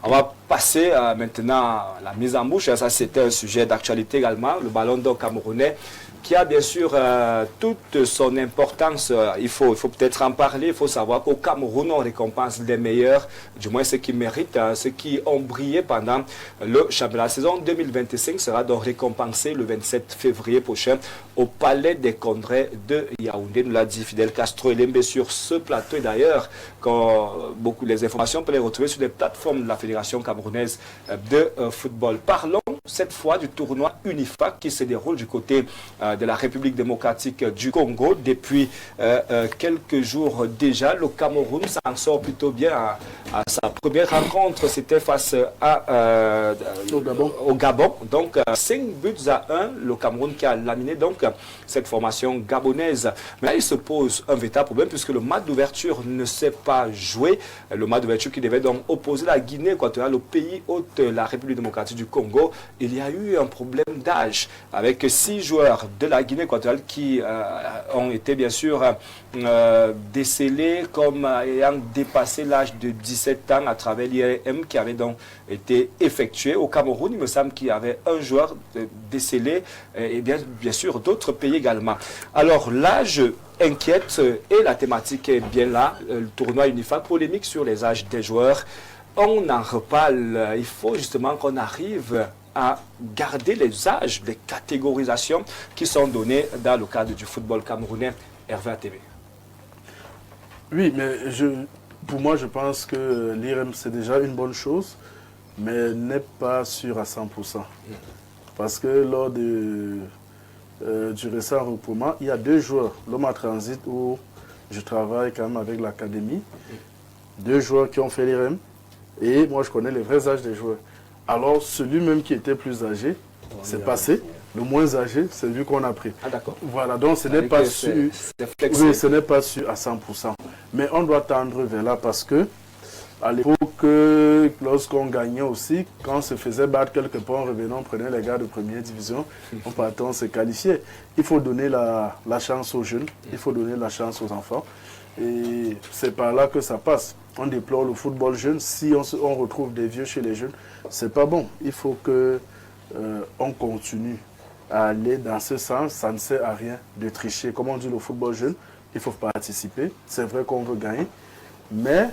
On va passer maintenant à la mise en bouche. Ça, c'était un sujet d'actualité également. Le ballon d'or camerounais qui a bien sûr toute son importance. Il faut peut-être en parler. Il faut savoir qu'au Cameroun, on récompense les meilleurs, du moins ceux qui méritent, ceux qui ont brillé pendant le championnat. La saison 2025 sera donc récompensée le 27 février prochain au Palais des Congrès de Yaoundé. Nous l'a dit Fidel Castro Elembe sur ce plateau. Et d'ailleurs, beaucoup les informations, on peut les retrouver sur les plateformes de la Fédération camerounaise de football. Parlons cette fois du tournoi UNIFAC qui se déroule du côté de la République démocratique du Congo. Depuis quelques jours déjà, le Cameroun s'en sort plutôt bien à sa première rencontre. C'était face au Gabon. Donc 5 buts à 1, le Cameroun qui a laminé donc cette formation gabonaise. Mais là, il se pose un véritable problème puisque le match d'ouverture ne s'est pas joué. Le match d'ouverture qui devait donc opposer la Guinée équatoriale au pays hôte de la République démocratique du Congo. Il y a eu un problème d'âge avec 6 joueurs de la Guinée équatoriale qui ont été bien sûr décelés comme ayant dépassé l'âge de 17 ans à travers l'IRM qui avait donc été effectué. Au Cameroun, il me semble qu'il y avait un joueur décelé et bien sûr d'autres pays également. Alors l'âge inquiète et la thématique est bien là. Le tournoi UNIFAC, polémique sur les âges des joueurs. On en reparle. Il faut justement qu'on arrive à garder les âges, les catégorisations qui sont données dans le cadre du football camerounais. Hervé ATV. Oui, mais pour moi, je pense que l'IRM, c'est déjà une bonne chose, mais n'est pas sûr à 100%. Parce que lors du récent regroupement, il y a 2 joueurs, l'homme à transit où je travaille quand même avec l'académie, 2 joueurs qui ont fait l'IRM, et moi je connais les vrais âges des joueurs. Alors celui même qui était plus âgé, c'est passé. Le moins âgé, c'est lui qu'on a pris. Ah d'accord. Voilà, donc ce n'est pas sûr. Oui, ce n'est pas sûr à 100%. Mais on doit tendre vers là parce que à l'époque, lorsqu'on gagnait aussi, quand on se faisait battre quelque part, on revenait, on prenait les gars de première division, on partait, on se qualifiait. Il faut donner la chance aux jeunes, il faut donner la chance aux enfants. Et c'est par là que ça passe. On déplore le football jeune. Si on retrouve des vieux chez les jeunes, c'est pas bon. Il faut que on continue à aller dans ce sens. Ça ne sert à rien de tricher. Comme on dit, le football jeune, il faut participer. C'est vrai qu'on veut gagner. Mais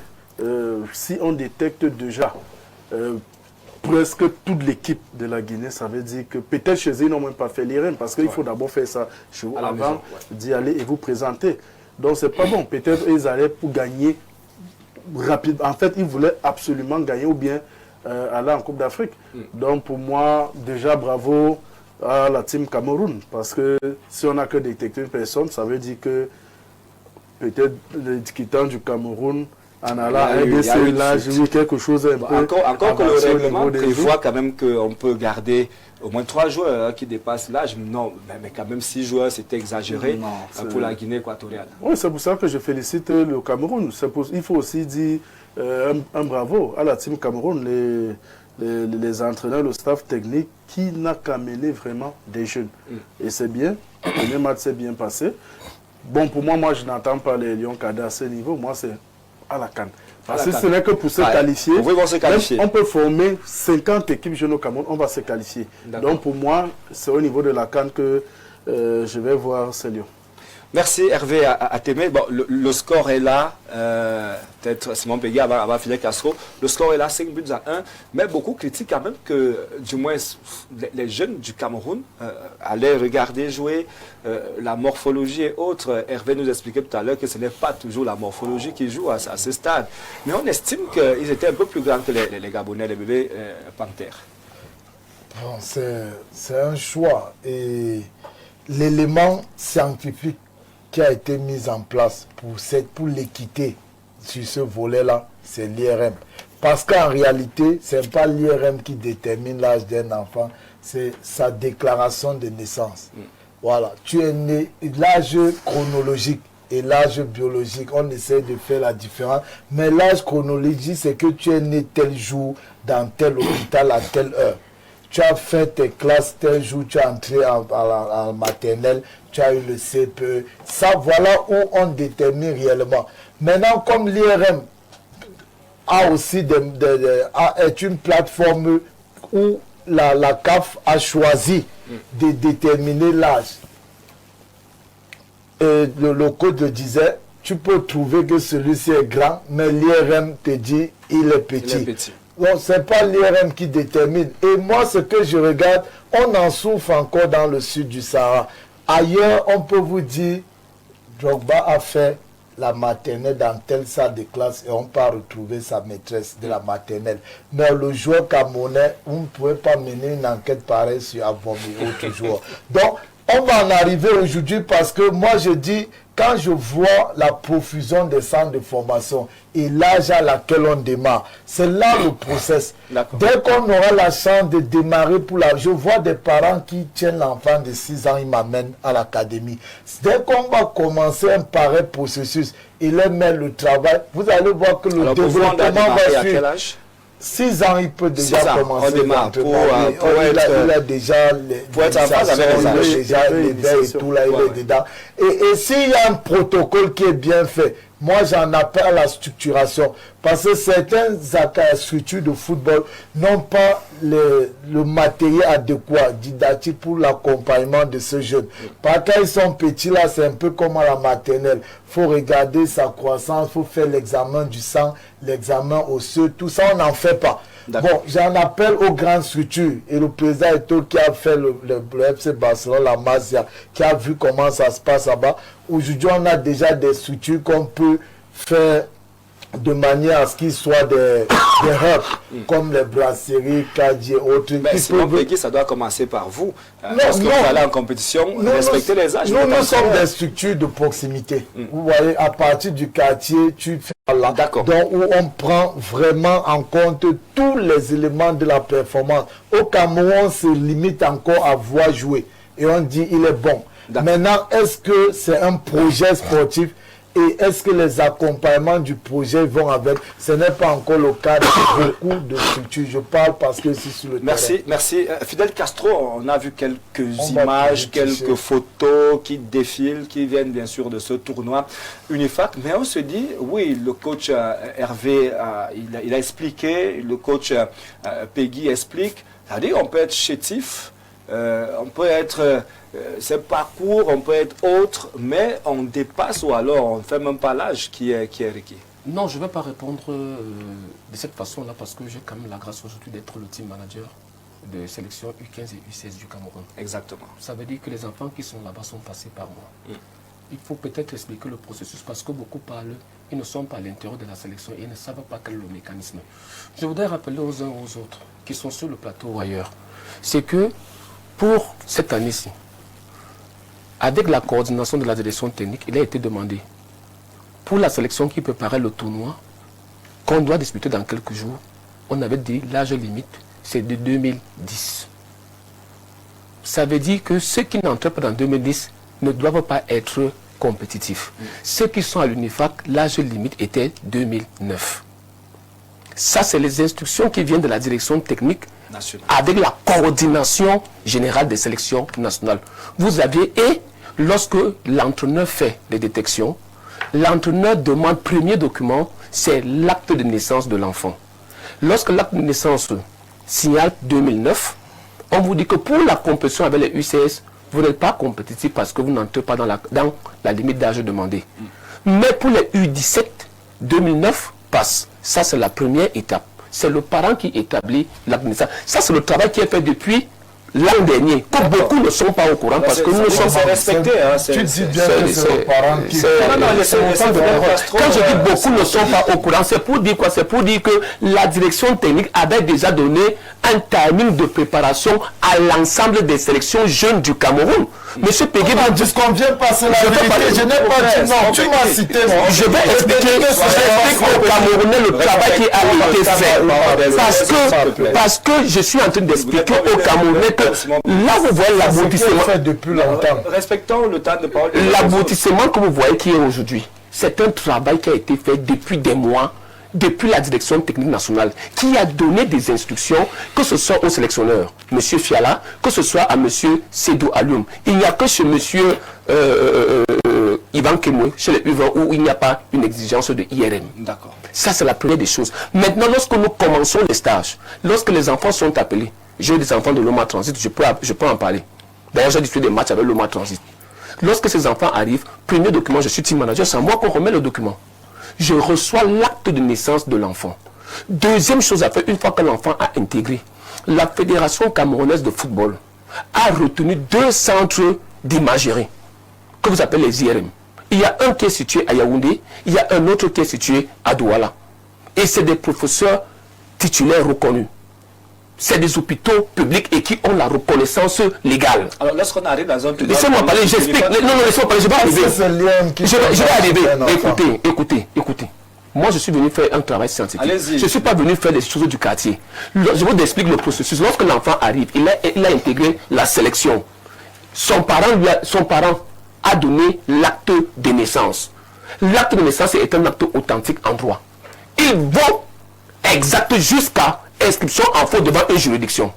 si on détecte déjà presque toute l'équipe de la Guinée, ça veut dire que peut-être chez eux, ils n'ont même pas fait l'IRM. Parce qu'il faut d'abord faire ça chez vous avant d'y aller et vous présenter. Donc, c'est pas bon. Peut-être ils allaient pour gagner rapidement. En fait, ils voulaient absolument gagner ou bien aller en Coupe d'Afrique. Donc, pour moi, déjà, bravo à la team Cameroun. Parce que si on n'a que détecté une personne, ça veut dire que peut-être les quittant du Cameroun, en allant à RDC, là, j'ai vu quelque chose un peu... Encore que le règlement prévoit quand même qu'on peut garder au moins 3 joueurs qui dépassent l'âge. Non, mais quand même 6 joueurs, c'était exagéré pour la Guinée équatoriale. Oui, c'est pour ça que je félicite le Cameroun. Il faut aussi dire un bravo à la team Cameroun, les entraîneurs, le staff technique qui n'a qu'à mener vraiment des jeunes. Et c'est bien, le premier match s'est bien passé. Bon, pour moi, je n'entends pas les Lions cadets à ce niveau. Moi, c'est à la CAN. Parce que ce n'est que pour se qualifier. On peut former 50 équipes jeunes au Cameroun, on va se qualifier. Donc pour moi, c'est au niveau de la CAN que je vais voir ces Lions. Merci Hervé Atémé. Bon, le score est là. Peut-être Simon Peggy avant Fidel Castro. Le score est là, 5 buts à 1. Mais beaucoup critiquent quand même que, du moins, les jeunes du Cameroun allaient regarder jouer la morphologie et autres. Hervé nous expliquait tout à l'heure que ce n'est pas toujours la morphologie qui joue à ce stade. Mais on estime qu'ils étaient un peu plus grands que les Gabonais, les bébés Panthères. Bon, c'est un choix. Et l'élément scientifique qui a été mise en place pour l'équité sur ce volet-là, c'est l'IRM. Parce qu'en réalité, ce n'est pas l'IRM qui détermine l'âge d'un enfant, c'est sa déclaration de naissance. Voilà, tu es né, l'âge chronologique et l'âge biologique, on essaie de faire la différence. Mais l'âge chronologique, c'est que tu es né tel jour, dans tel hôpital, à telle heure. Tu as fait tes classes tel jour, tu es entré à la maternelle, tu as eu le CPE. Ça, voilà où on détermine réellement. Maintenant, comme l'IRM, est une plateforme où la CAF a choisi de déterminer l'âge. Et le code le disait, tu peux trouver que celui-ci est grand, mais l'IRM te dit il est petit. Donc, ce n'est pas l'IRM qui détermine. Et moi, ce que je regarde, on en souffre encore dans le sud du Sahara. Ailleurs, on peut vous dire, Drogba a fait la maternelle dans telle salle de classe et on peut retrouver sa maîtresse de la maternelle. Mais le joueur camerounais, vous ne pouvez pas mener une enquête pareille sur Abomi ou autre joueur. Donc, on va en arriver aujourd'hui parce que moi je dis, quand je vois la profusion des centres de formation et l'âge à laquelle on démarre, c'est là le process. Dès qu'on aura la chance de démarrer je vois des parents qui tiennent l'enfant de 6 ans, ils m'amènent à l'académie. Dès qu'on va commencer un pareil processus, il leur met le travail, vous allez voir que le développement va suivre. 6 ans, il peut déjà commencer. On démarre pour il a déjà les verres et tout là, il est dedans. Et s'il y a un protocole qui est bien fait, moi j'en appelle à la structuration. Parce que certaines structures de football n'ont pas le matériel adéquat, didactique pour l'accompagnement de ce jeune. Quand ils sont petits là, c'est un peu comme à la maternelle. Il faut regarder sa croissance, il faut faire l'examen du sang, l'examen osseux, tout ça on n'en fait pas. Bon, j'en appelle aux grandes structures. Et le président Eto'o qui a fait le FC Barcelone, la Masia, qui a vu comment ça se passe là-bas. Aujourd'hui, on a déjà des structures qu'on peut faire de manière à ce qu'ils soient des hubs, comme les brasseries, Kadi et autres. Mais sinon, ça doit commencer par vous. Lorsque vous allez en compétition, respectez les âges. Nous sommes des structures de proximité. Vous voyez, à partir du quartier, tu fais là. Donc, où on prend vraiment en compte tous les éléments de la performance. Au Cameroun, on se limite encore à voir jouer. Et on dit, il est bon. Maintenant, est-ce que c'est un projet sportif? Et est-ce que les accompagnements du projet vont avec? Ce n'est pas encore le cas de beaucoup de structures. Je parle parce que c'est sur le terrain. Merci. Fidel Castro, on a vu quelques images, quelques photos qui défilent, qui viennent bien sûr de ce tournoi Unifac. Mais on se dit, oui, le coach Hervé, il a expliqué, le coach Peggy explique. C'est-à-dire on peut être chétif, on peut être... ce parcours, on peut être autre, mais on dépasse ou alors on ne fait même pas l'âge qui est requis. Non, je ne vais pas répondre de cette façon-là parce que j'ai quand même la grâce aujourd'hui d'être le team manager de sélection U15 et U16 du Cameroun. Exactement. Ça veut dire que les enfants qui sont là-bas sont passés par moi. Il faut peut-être expliquer le processus parce que beaucoup parlent, ils ne sont pas à l'intérieur de la sélection et ils ne savent pas quel est le mécanisme. Je voudrais rappeler aux uns aux autres qui sont sur le plateau ou ailleurs, c'est que pour cette année-ci, avec la coordination de la direction technique, il a été demandé pour la sélection qui préparait le tournoi, qu'on doit disputer dans quelques jours, on avait dit l'âge limite, c'est de 2010. Ça veut dire que ceux qui n'entrent pas dans 2010 ne doivent pas être compétitifs. Ceux qui sont à l'UNIFAC, l'âge limite était 2009. Ça, c'est les instructions qui viennent de la direction technique avec la coordination générale des sélections nationales. Vous aviez, et lorsque l'entraîneur fait les détections, l'entraîneur demande premier document, c'est l'acte de naissance de l'enfant. Lorsque l'acte de naissance signale 2009, on vous dit que pour la compétition avec les UCS, vous n'êtes pas compétitif parce que vous n'entrez pas dans la limite d'âge demandée. Mais pour les U17, 2009 passe. Ça, c'est la première étape. C'est le parent qui établit l'acte de naissance. Ça, c'est le travail qui est fait depuis l'an dernier, que beaucoup ne sont pas au courant parce que nous ne sommes pas respectés. Tu dis bien que c'est le parent qui... Quand je dis beaucoup ne sont pas au courant, c'est pour dire quoi? C'est pour dire que la direction technique avait déjà donné un timing de préparation à l'ensemble des sélections jeunes du Cameroun. Monsieur Peggy va dire ce qu'on vient passer la vérité. Je n'ai pas dit non, tu m'as cité. Je vais expliquer au Camerounais le travail qui a été fait. Parce que je suis en train d'expliquer au Camerounais que là vous voyez l'aboutissement. Depuis longtemps. Respectons le temps de parole. L'aboutissement que vous voyez qui est aujourd'hui, c'est un travail qui a été fait depuis des mois depuis la direction technique nationale, qui a donné des instructions, que ce soit au sélectionneur, M. Fiala, que ce soit à M. Sédou Alioum. Il n'y a que chez M. Ivan Kemwe, chez les U20, où il n'y a pas une exigence de IRM. D'accord. Ça, c'est la première des choses. Maintenant, lorsque nous commençons les stages, lorsque les enfants sont appelés, j'ai des enfants de l'OMA Transit, je peux en parler. D'ailleurs, j'ai discuté des matchs avec l'OMA Transit. Lorsque ces enfants arrivent, premier document, je suis team manager, c'est à moi qu'on remet le document. Je reçois l'acte de naissance de l'enfant. Deuxième chose à faire, une fois que l'enfant a intégré, la Fédération camerounaise de football a retenu 2 centres d'imagerie, que vous appelez les IRM. Il y a un qui est situé à Yaoundé, il y a un autre qui est situé à Douala. Et c'est des professeurs titulaires reconnus. C'est des hôpitaux publics et qui ont la reconnaissance légale. Alors, lorsqu'on arrive dans un... Laissez-moi parler, j'explique. Non, laissez-moi parler, je vais arriver. Je vais arriver. Écoutez. Moi, je suis venu faire un travail scientifique. Je ne suis pas venu faire des choses du quartier. Je vous explique le processus. Lorsque l'enfant arrive, il a intégré la sélection. Son parent a donné l'acte de naissance. L'acte de naissance est un acte authentique en droit. Il vaut exact jusqu'à inscription en faute devant une juridiction.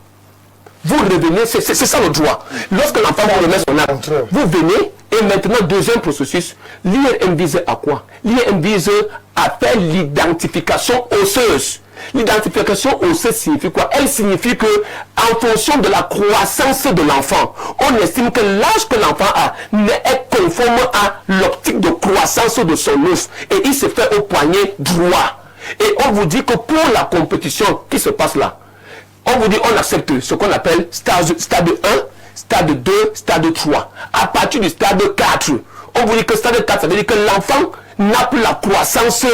Vous revenez, c'est ça le droit. Lorsque l'enfant vous remet son acte, vous venez et maintenant, deuxième processus, l'IRM vise à quoi? L'IRM vise à faire l'identification osseuse. L'identification osseuse signifie quoi? Elle signifie que, en fonction de la croissance de l'enfant, on estime que l'âge que l'enfant a est conforme à l'optique de croissance de son os. Et il se fait au poignet droit. Et on vous dit que pour la compétition qui se passe là, on vous dit on accepte ce qu'on appelle stade 1, stade 2, stade 3. À partir du stade 4, on vous dit que stade 4, ça veut dire que l'enfant n'a plus la croissance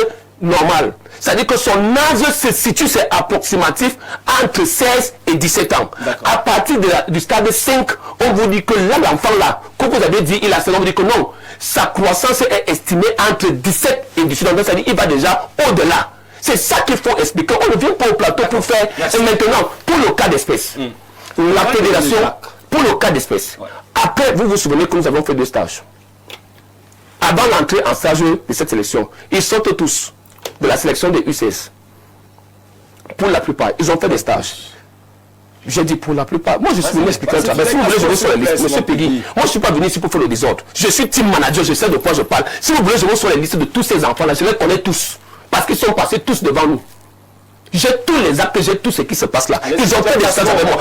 normale. C'est-à-dire que son âge se situe, c'est approximatif, entre 16 et 17 ans. À partir du stade 5, on vous dit que là, l'enfant là, comme vous avez dit, il a 16 ans, on vous dit que non, sa croissance est estimée entre 17 et 18 ans. Donc, c'est-à-dire qu'il va déjà au-delà. C'est ça qu'il faut expliquer. On ne vient pas au plateau pour faire. Et maintenant, pour le cas d'espèce, la fédération, pour le cas d'espèce, après, vous vous souvenez que nous avons fait 2 stages. Avant l'entrée en stage de cette sélection, ils sortent tous de la sélection des UCS. Pour la plupart, ils ont fait des stages. J'ai dit pour la plupart. Moi, je suis venu expliquer un travail. Si vous voulez, je vais sur la liste. Monsieur Peggy, moi, je ne suis pas venu ici pour faire le désordre. Je suis team manager, je sais de quoi je parle. Si vous voulez, je vais sur la liste de tous ces enfants-là. Je les connais tous. Parce qu'ils sont passés tous devant nous. J'ai tous les actes, j'ai tout ce qui se passe là. Ils ont fait des stages avec moi.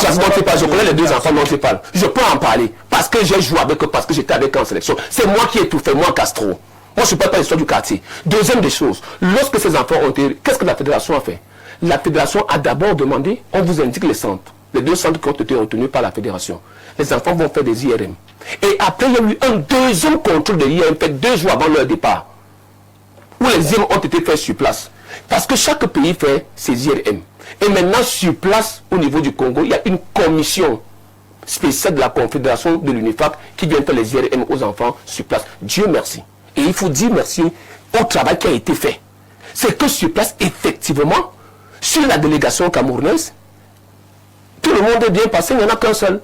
Je connais les 2 enfants dont je parle. Je peux en parler. Parce que j'ai joué avec eux, parce que j'étais avec eux en sélection. C'est moi qui ai tout fait, moi Castro. Moi, je ne suis pas l'histoire du quartier. Deuxième des choses, lorsque ces enfants ont été... Qu'est-ce que la fédération a fait? La fédération a d'abord demandé, on vous indique les centres. Les 2 centres qui ont été retenus par la fédération. Les enfants vont faire des IRM. Et après, il y a eu un deuxième contrôle de l'IRM fait 2 jours avant leur départ. Où les IRM ont été faits sur place. Parce que chaque pays fait ses IRM. Et maintenant, sur place, au niveau du Congo, il y a une commission spéciale de la Confédération de l'UNIFAC qui vient faire les IRM aux enfants sur place. Dieu merci. Et il faut dire merci au travail qui a été fait. C'est que sur place, effectivement, sur la délégation camerounaise, tout le monde est bien passé, il n'y en a qu'un seul.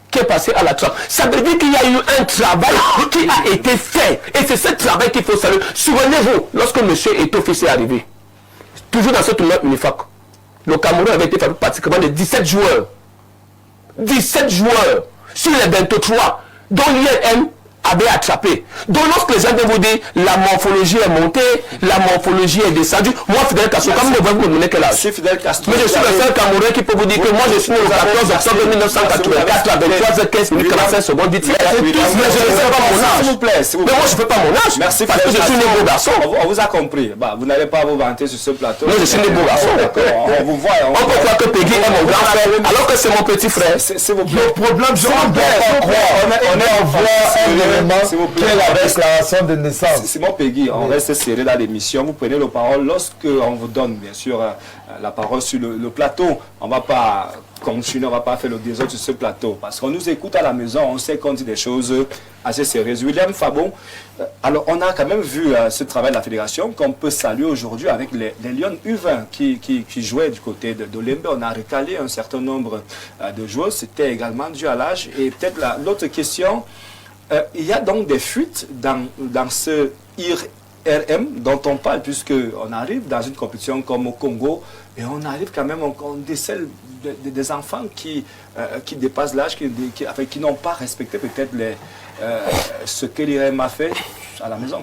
Qui est passé à la trappe. Ça veut dire qu'il y a eu un travail qui a été fait. Et c'est ce travail qu'il faut saluer. Souvenez-vous, lorsque M. Etofis est arrivé, toujours dans ce tournoi UNIFAC, le Cameroun avait été fait pratiquement de 17 joueurs. 17 joueurs sur les 23 dont l'IRM avait attrapé. Donc lorsque les gens vont vous dire la morphologie est montée, la morphologie est descendue, moi Fidel Castro, comme vous me donnez quel âge? Mais je suis le seul Camerounais qui peut vous dire que moi je suis né le 14 octobre 1984 à 23h15 minutes 45 secondes. Dites, mais je ne sais pas mon âge. Mais moi je ne fais pas mon âge. Merci parce que je suis né beau garçon. On vous a compris. Vous n'allez pas vous vanter sur ce plateau. Mais je suis né beau garçon. On vous voit. On peut croire que Peggy est mon grand frère alors que c'est mon petit frère. Le problème, je on est en voie quelle est la déclaration de naissance. Simon Peggy, on reste serré dans l'émission. Vous prenez la parole lorsque on vous donne, bien sûr, la parole sur le plateau. On ne va pas continuer, on ne va pas faire le désordre sur ce plateau. Parce qu'on nous écoute à la maison, on sait qu'on dit des choses assez sérieuses. William Fabon, alors on a quand même vu ce travail de la fédération qu'on peut saluer aujourd'hui avec les Lions U20 qui jouaient du côté de Lembe. On a recalé un certain nombre de joueurs. C'était également dû à l'âge. Et peut-être l'autre question... il y a donc des fuites dans ce l'IRM dont on parle, puisqu'on arrive dans une compétition comme au Congo, et on arrive quand même, on décèle des enfants qui dépassent l'âge, qui n'ont pas respecté peut-être ce que l'IRM a fait à la maison.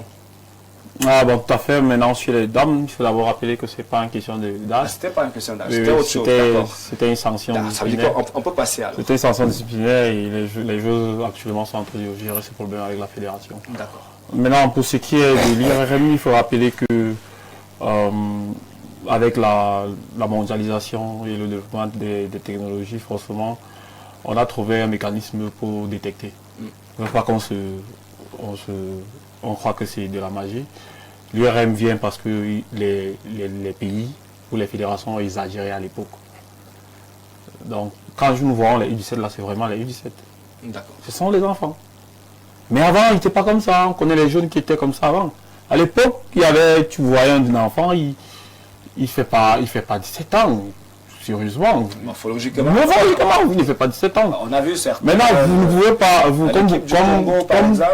Ah bon, tout à fait. Maintenant, sur les dames, il faut d'abord rappeler que ce n'est pas une question d'âge. C'était pas une question d'âge, Oui, c'était autre chose. C'était une sanction disciplinaire. On peut passer alors. C'était une sanction disciplinaire et les jeux actuellement sont en train de gérer ces problèmes avec la fédération. D'accord. Maintenant, pour ce qui est de l'IRM, il faut rappeler que avec la mondialisation et le développement des technologies, forcément, on a trouvé un mécanisme pour détecter. Il ne faut pas on croit que c'est de la magie. L'IRM vient parce que les pays ou les fédérations ont exagéré à l'époque. Donc, quand nous voyons les U17, là, c'est vraiment les U17. D'accord. Ce sont les enfants. Mais avant, ils n'étaient pas comme ça. On connaît les jeunes qui étaient comme ça avant. À l'époque, tu voyais un enfant, il ne fait pas 17 ans. Sérieusement. Morphologiquement. Il ne fait pas 17 ans. On a vu certains. Maintenant, vous ne pouvez pas,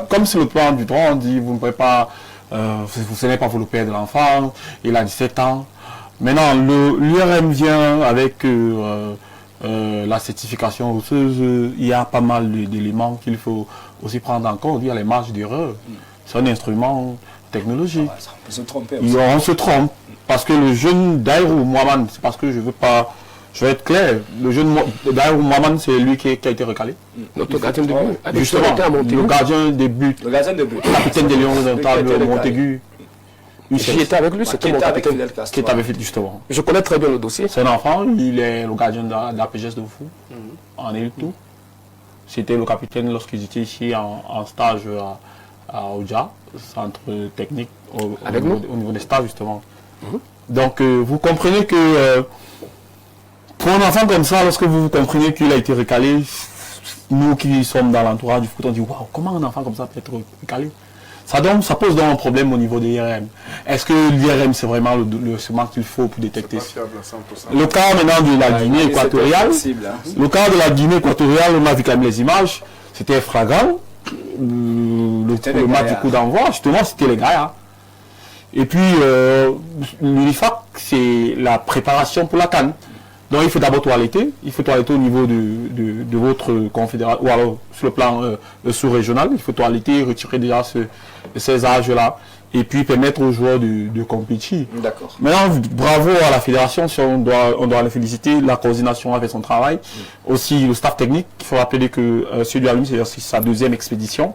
comme sur le plan du droit, on dit, vous ne pouvez pas, vous n'allez pas vous le père de l'enfant, il a 17 ans. Maintenant, l'IRM vient avec la certification osseuse, il y a pas mal d'éléments qu'il faut aussi prendre en compte, il y a les marges d'erreur. C'est un instrument technologique. On peut se tromper aussi. On se trompe. Parce que le jeune Daïrou Mohamed, c'est parce que je vais être clair, le jeune Daïrou Mohamed, c'est lui qui a été recalé. Notre gardien de but. Justement, le gardien des buts. Le gardien de but. Capitaine des Lions de Montaigu. Qui était avec lui, c'était mon capitaine. Qui est avec lui, justement. Je connais très bien le dossier. C'est un enfant, il est le gardien de la PGS de Fou, en Ile-Tout. C'était le capitaine lorsqu'ils étaient ici en stage à Oja, centre technique, au niveau des stages, justement. Donc, vous comprenez que pour un enfant comme ça, lorsque vous comprenez qu'il a été recalé, nous qui sommes dans l'entourage du foot, on dit waouh, comment un enfant comme ça peut être recalé? Ça pose donc un problème au niveau de l'IRM. Est-ce que l'IRM c'est vraiment le chemin qu'il faut pour détecter? Le cas maintenant de la Guinée équatoriale, le cas de la Guinée équatoriale, on a vu quand même les images, c'était flagrant. Le match du coup d'envoi, justement, c'était les gars. Et puis, l'UNIFAC, c'est la préparation pour la CAN. Donc, il faut d'abord toiletter. Il faut toiletter au niveau de votre confédération, ou alors sur le plan sous-régional. Il faut toiletter, retirer déjà ces âges-là. Et puis, permettre aux joueurs de compétir. D'accord. Maintenant, bravo à la fédération. Si on doit les féliciter. La coordination a fait son travail. Aussi, le staff technique. Il faut rappeler que celui de c'est sa deuxième expédition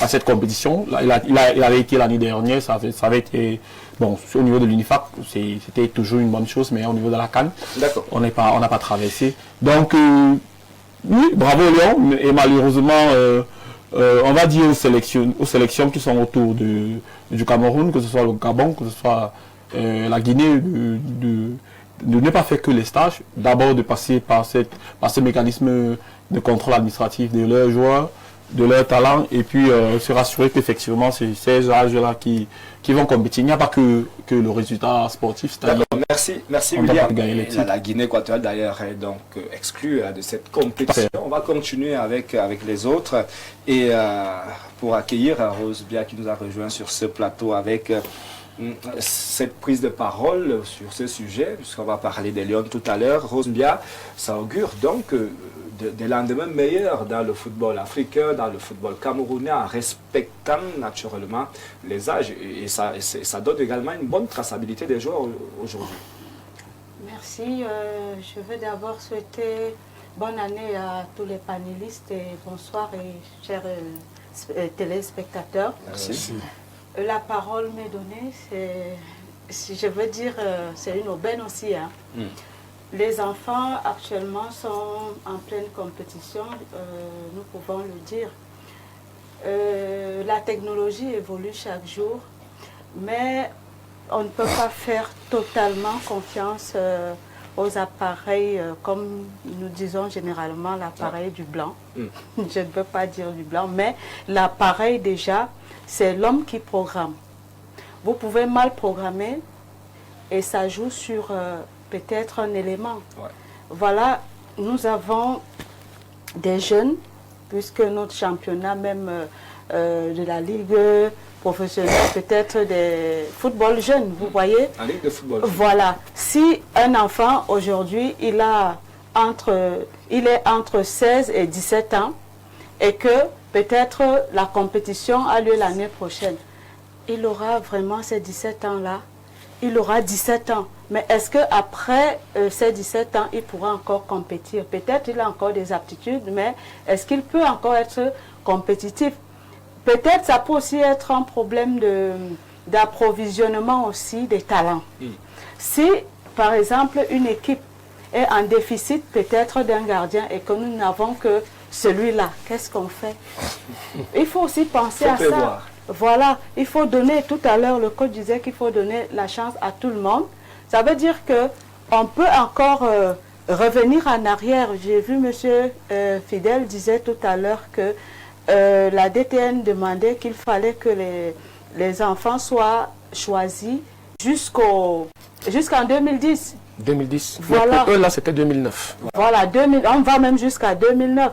à cette compétition. Il avait été l'année dernière, ça avait été, bon, au niveau de l'UNIFAC, c'était toujours une bonne chose, mais au niveau de la CAN, on n'a pas traversé. Donc, oui, bravo Lyon, et malheureusement, on va dire aux sélections qui sont autour du Cameroun, que ce soit le Gabon, que ce soit la Guinée, de ne pas faire que les stages, d'abord de passer par ce mécanisme de contrôle administratif de leurs joueurs, de leur talent, et puis se rassurer qu'effectivement c'est ces âges-là qui vont compétir. Il n'y a pas que le résultat sportif. D'accord, merci William. La Guinée équatoriale d'ailleurs est donc exclue de cette compétition. On va continuer avec les autres et pour accueillir Rose Bia qui nous a rejoint sur ce plateau avec cette prise de parole sur ce sujet, puisqu'on va parler des Lions tout à l'heure. Rose Bia, ça augure donc des lendemains meilleurs dans le football africain, dans le football camerounais, en respectant naturellement les âges. Et ça donne également une bonne traçabilité des joueurs aujourd'hui. Merci. Je veux d'abord souhaiter bonne année à tous les panélistes et bonsoir et chers téléspectateurs. Merci. La parole m'est donnée, si je veux dire, c'est une aubaine aussi. Hein. Les enfants actuellement sont en pleine compétition, nous pouvons le dire. La technologie évolue chaque jour, mais on ne peut pas faire totalement confiance aux appareils, comme nous disons généralement l'appareil du blanc. Je ne peux pas dire du blanc, mais l'appareil déjà, c'est l'homme qui programme. Vous pouvez mal programmer et ça joue sur peut-être un élément. Ouais. Voilà, nous avons des jeunes, puisque notre championnat même de la Ligue professionnels, peut-être des football jeunes, vous voyez. En ligue de football. Voilà. Si un enfant, aujourd'hui, il est entre 16 et 17 ans et que peut-être la compétition a lieu l'année prochaine, il aura vraiment ces 17 ans-là. Il aura 17 ans. Mais est-ce qu'après ces 17 ans, il pourra encore compétir? Peut-être il a encore des aptitudes, mais est-ce qu'il peut encore être compétitif? Peut-être ça peut aussi être un problème d'approvisionnement aussi des talents. Si, par exemple, une équipe est en déficit peut-être d'un gardien et que nous n'avons que celui-là, qu'est-ce qu'on fait? Il faut aussi penser à ça. Voilà, il faut donner, tout à l'heure le coach disait qu'il faut donner la chance à tout le monde. Ça veut dire qu'on peut encore revenir en arrière. J'ai vu M. Fidel disait tout à l'heure que la DTN demandait qu'il fallait que les enfants soient choisis jusqu'en 2010. 2010. Voilà. Pour eux, là, c'était 2009. Voilà, on va même jusqu'à 2009.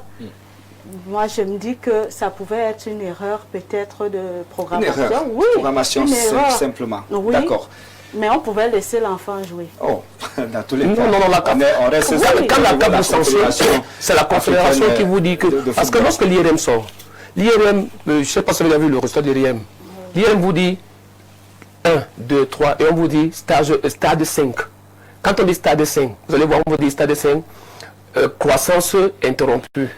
Moi, je me dis que ça pouvait être une erreur peut-être de programmation. Une erreur. Oui, programmation une erreur. simplement. Oui. D'accord. Mais on pouvait laisser l'enfant jouer. Oh, dans tous les cas. Non, la CAF. Quand la CAF vous sanctionne, c'est la confédération qui vous dit que... Parce que lorsque l'IRM sort, l'IRM, je ne sais pas si vous avez vu le résultat de l'IRM, l'IRM vous dit 1, 2, 3, et on vous dit stade 5. Quand on dit stade 5, vous allez voir, on vous dit stade 5, croissance interrompue.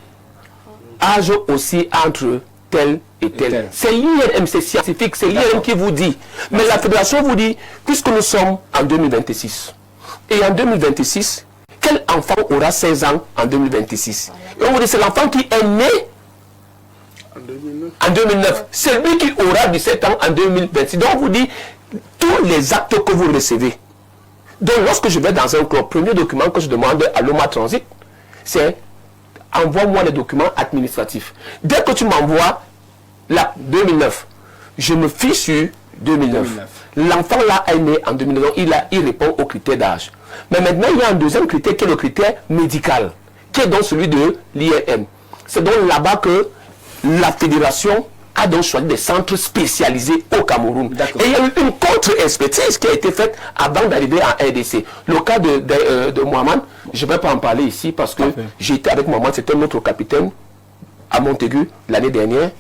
Âge aussi entre tel et tel. C'est l'IRM, c'est scientifique, c'est l'IRM qui vous dit. Mais la fédération vous dit, puisque nous sommes en 2026, et en 2026, quel enfant aura 16 ans en 2026? Et on vous dit, c'est l'enfant qui est né en 2009. C'est lui qui aura 17 ans en 2026. Donc on vous dit, tous les actes que vous recevez. Donc lorsque je vais dans un club, premier document que je demande à l'OMA Transit, c'est envoie-moi les documents administratifs. Dès que tu m'envoies la 2009, je me fie sur 2009. L'enfant là est né en 2009, il répond aux critères d'âge. Mais maintenant, il y a un deuxième critère qui est le critère médical, qui est donc celui de l'IRM. C'est donc là-bas que la fédération a donc choisi des centres spécialisés au Cameroun. Et il y a eu une contre-expertise qui a été faite avant d'arriver à RDC. Le cas de Mohamed, je ne vais pas en parler ici parce que j'étais avec Mohamed, c'était notre capitaine à Montaigu l'année dernière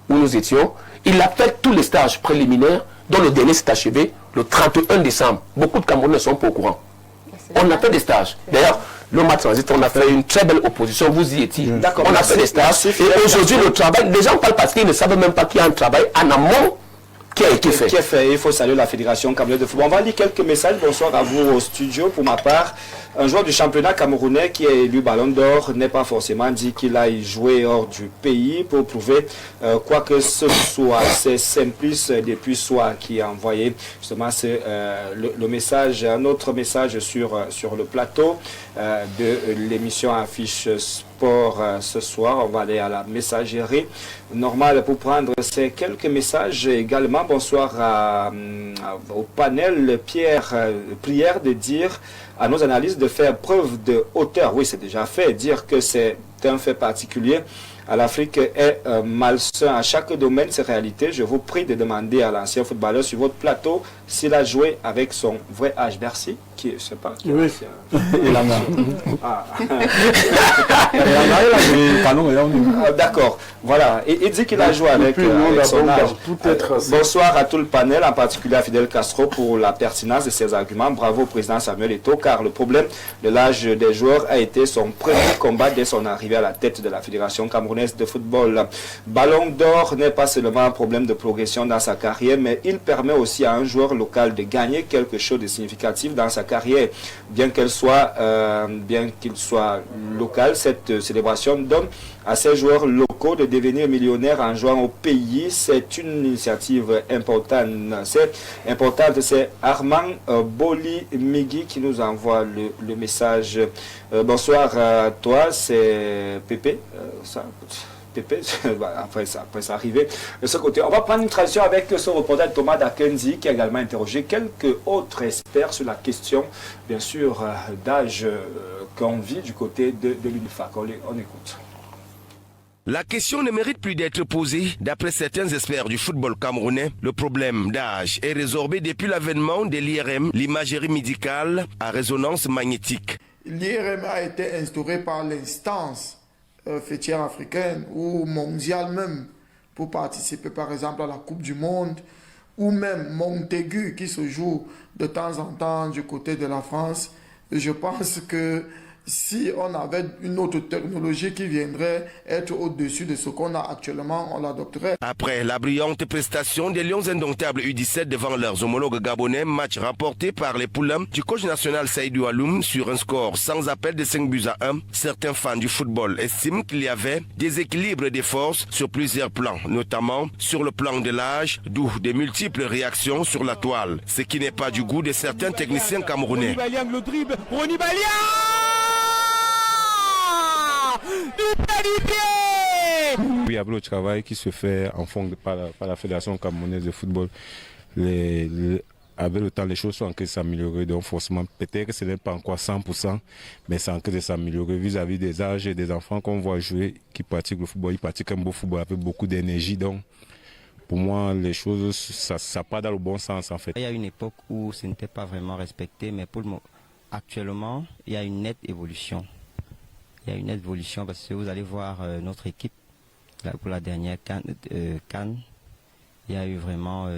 où nous étions. Il a fait tous les stages préliminaires dont le dernier s'est achevé le 31 décembre. Beaucoup de Camerounais ne sont pas au courant. On a fait des stages. D'ailleurs, l'OMA Transit, on a fait une très belle opposition, vous y étiez. On a fait des stages. Et aujourd'hui, le travail, les gens parlent parce qu'ils ne savent même pas qu'il y a un travail en amont qui a été fait. Il faut saluer la Fédération camerounaise de football. On va lire quelques messages. Bonsoir à vous au studio. Pour ma part, un joueur du championnat camerounais qui est élu Ballon d'Or n'est pas forcément dit qu'il aille jouer hors du pays pour prouver quoi que ce soit. C'est Simplice depuis Soir qui a envoyé justement le message, un autre message sur le plateau de l'émission Affiche Sport ce soir. On va aller à la messagerie normale pour prendre ces quelques messages également. Bonsoir au panel. Prière de dire à nos analystes de faire preuve de hauteur. Oui, c'est déjà fait. Dire que c'est un fait particulier à l'Afrique est malsain. À chaque domaine, c'est réalité. Je vous prie de demander à l'ancien footballeur sur votre plateau s'il a joué avec son vrai âge. Bercy, qui je sais pas. Qui oui. Il en a. D'accord. Voilà. Il dit qu'il a joué avec son âge. Bonsoir à tout le panel, en particulier à Fidel Castro pour la pertinence de ses arguments. Bravo au président Samuel Eto'o, car le problème de l'âge des joueurs a été son premier combat dès son arrivée à la tête de la Fédération camerounaise de football. Ballon d'Or n'est pas seulement un problème de progression dans sa carrière, mais il permet aussi à un joueur local de gagner quelque chose de significatif dans sa carrière. Bien qu'il soit local, cette célébration donne à ces joueurs locaux de devenir millionnaires en jouant au pays. C'est une initiative importante. C'est Armand Boli Migi qui nous envoie le message. Bonsoir à toi, c'est Pépé. Pépé, après ça arrivé de ce côté. On va prendre une transition avec ce reporter Thomas Dakenzi qui a également interrogé quelques autres experts sur la question, bien sûr, d'âge qu'on vit du côté de l'UNIFAC. On écoute. La question ne mérite plus d'être posée. D'après certains experts du football camerounais, le problème d'âge est résorbé depuis l'avènement de l'IRM, l'imagerie médicale à résonance magnétique. L'IRM a été instauré par l'instance fêtière africaine ou mondiale même pour participer par exemple à la Coupe du Monde ou même Montaigu qui se joue de temps en temps du côté de la France. Je pense que si on avait une autre technologie qui viendrait être au-dessus de ce qu'on a actuellement, on l'adopterait. Après la brillante prestation des Lions indomptables U17 devant leurs homologues gabonais, match remporté par les Poulains du coach national Saïdou Aloum sur un score sans appel de 5-1, certains fans du football estiment qu'il y avait des équilibres des forces sur plusieurs plans, notamment sur le plan de l'âge, d'où des multiples réactions sur la toile, ce qui n'est pas du goût de certains techniciens camerounais. Il y a le travail qui se fait en fond par la Fédération camerounaise de football. Avec le temps, les choses sont en train de s'améliorer. Donc forcément, peut-être que ce n'est pas encore 100%, mais c'est en train de s'améliorer vis-à-vis des âges et des enfants qu'on voit jouer, qui pratiquent le football. Ils pratiquent un beau football avec beaucoup d'énergie. Donc pour moi, les choses, ça part dans le bon sens en fait. Il y a une époque où ce n'était pas vraiment respecté, mais actuellement, il y a une nette évolution. Il y a une nette évolution parce que vous allez voir notre équipe là, pour la dernière CAN, il y a eu vraiment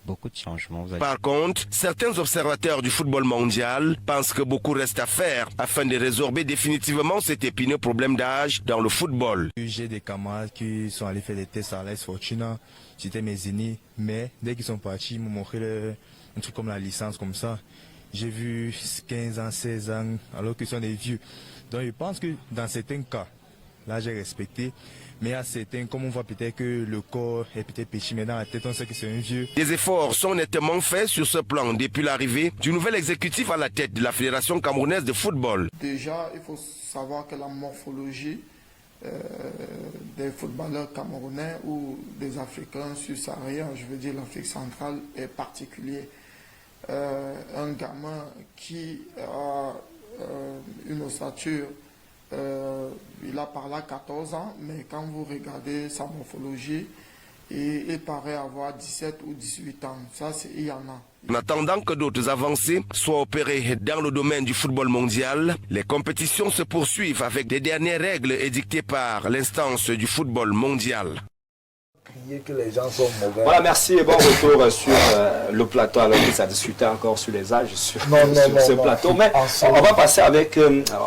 beaucoup de changements. Par contre, certains observateurs du football mondial pensent que beaucoup reste à faire afin de résorber définitivement cet épineux problème d'âge dans le football. J'ai des camarades qui sont allés faire des tests à l'AS Fortuna, j'étais mes aînés, mais dès qu'ils sont partis, ils m'ont montré un truc comme la licence comme ça. J'ai vu 15 ans, 16 ans, alors qu'ils sont des vieux. Donc je pense que dans certains cas, là j'ai respecté, mais à certains, comme on voit peut-être que le corps est peut-être petit, mais dans la tête on sait que c'est un vieux. Des efforts sont nettement faits sur ce plan depuis l'arrivée du nouvel exécutif à la tête de la Fédération camerounaise de football. Déjà, il faut savoir que la morphologie des footballeurs camerounais ou des Africains subsahariens, je veux dire l'Afrique centrale, est particulier. Un gamin qui a une ossature, il a par là 14 ans, mais quand vous regardez sa morphologie, il paraît avoir 17 ou 18 ans. Ça, il y en a. En attendant que d'autres avancées soient opérées dans le domaine du football mondial, les compétitions se poursuivent avec les dernières règles édictées par l'instance du football mondial. Que les gens sont mauvais. Voilà, merci et bon retour sur le plateau. Alors que ça discutait encore sur les âges sur ce plateau. Mais on va passer avec,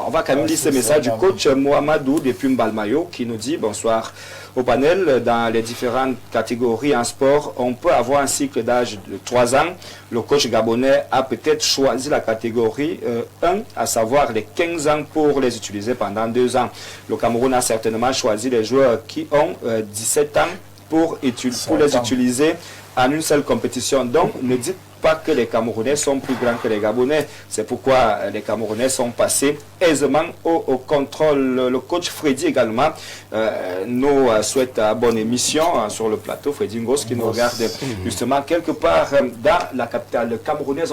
on va quand même lire ce message du coach Mohamedou depuis Mbalmayo qui nous dit bonsoir au panel. Dans les différentes catégories en sport, on peut avoir un cycle d'âge de 3 ans. Le coach gabonais a peut-être choisi la catégorie 1, à savoir les 15 ans pour les utiliser pendant 2 ans. Le Cameroun a certainement choisi les joueurs qui ont 17 ans pour les utiliser en une seule compétition. Donc, ne dites pas que les Camerounais sont plus grands que les Gabonais. C'est pourquoi les Camerounais sont passés aisément au contrôle. Le coach Freddy également nous souhaite bonne émission sur le plateau. Freddy Ngos qui nous regarde justement quelque part dans la capitale camerounaise.